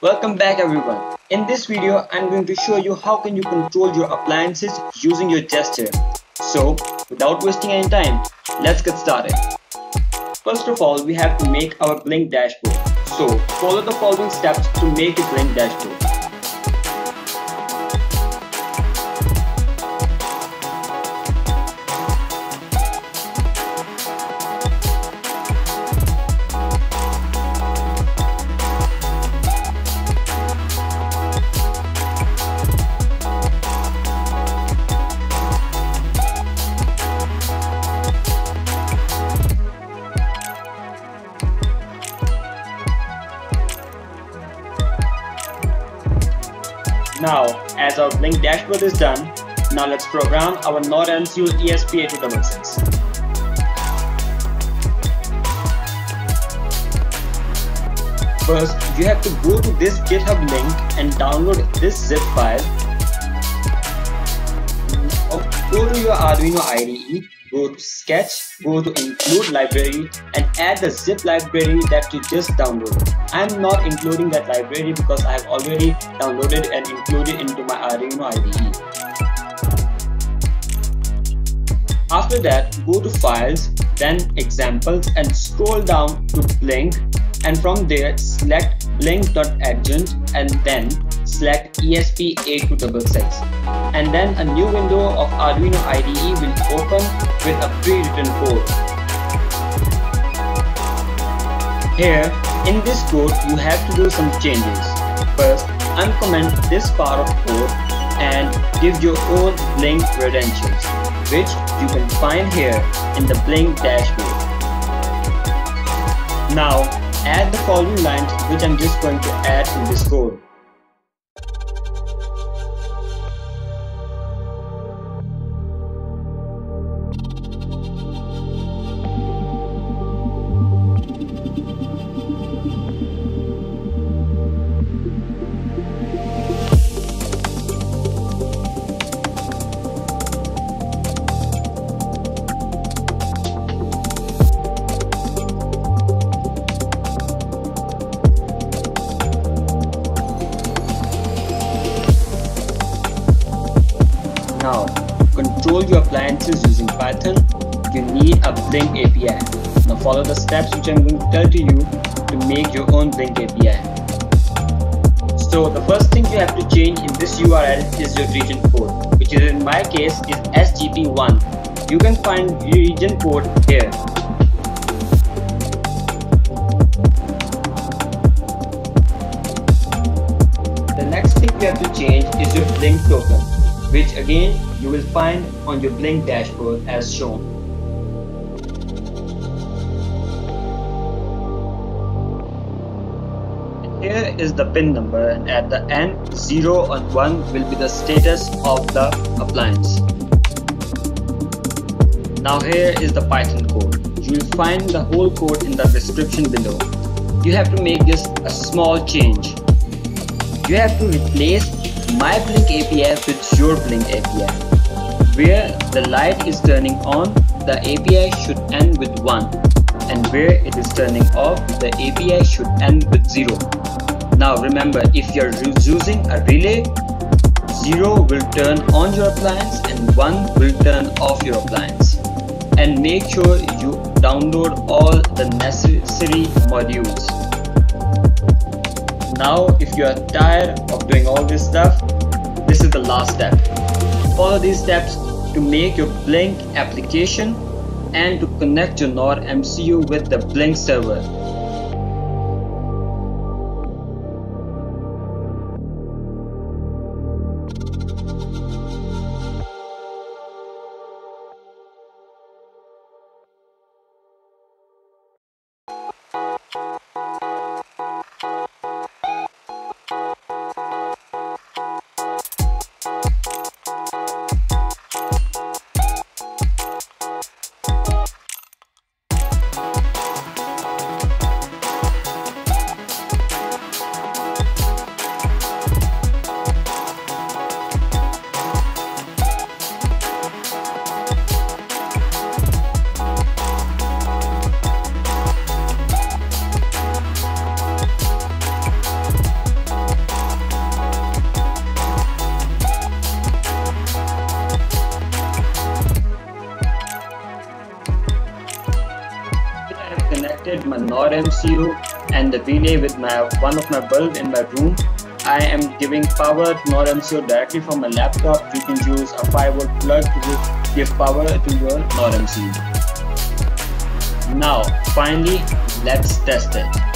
Welcome back everyone. In this video, I'm going to show you how can you control your appliances using your gesture. So, without wasting any time, let's get started. First of all, we have to make our BLYNK dashboard. So, follow the following steps to make your BLYNK dashboard. Now, as our BLYNK dashboard is done, now let's program our Node MCU Esp8266. First, you have to go to this GitHub link and download this zip file. Go to your Arduino IDE, go to Sketch, go to Include Library and add the zip library that you just downloaded. I am not including that library because I have already downloaded and included into my Arduino IDE. After that, go to Files, then Examples and scroll down to BLYNK, and from there select blynk.agent and then select Esp8266, and then a new window of Arduino IDE will open with a pre-written code. Here, in this code, you have to do some changes. First, uncomment this part of code and give your own BLYNK credentials, which you can find here in the BLYNK dashboard. Now, add the following lines which I'm just going to add in this code. Now, to control your appliances using Python, you need a BLYNK API. Now follow the steps which I'm going to tell to you to make your own BLYNK API. So the first thing you have to change in this URL is your region code, which is in my case is SGP1. You can find your region code here. The next thing you have to change is your BLYNK token, which again you will find on your BLYNK dashboard as shown. Here is the pin number, and at the end 0 and 1 will be the status of the appliance. Now here is the Python code. You will find the whole code in the description below. You have to make just a small change. You have to replace my BLYNK API with your BLYNK API. Where the light is turning on, the API should end with 1, and where it is turning off, the API should end with 0. Now remember, if you are using a relay, 0 will turn on your appliance and 1 will turn off your appliance. And make sure you download all the necessary modules. Now, if you are tired of doing all this stuff, this is the last step. Follow these steps to make your BLYNK application and to connect your Node MCU with the BLYNK server. MCU and the relay with one of my bulb in my room. I am giving power to NOR MCU directly from my laptop. You can use a 5V plug to give power to your NOR MCU. Now finally, let's test it.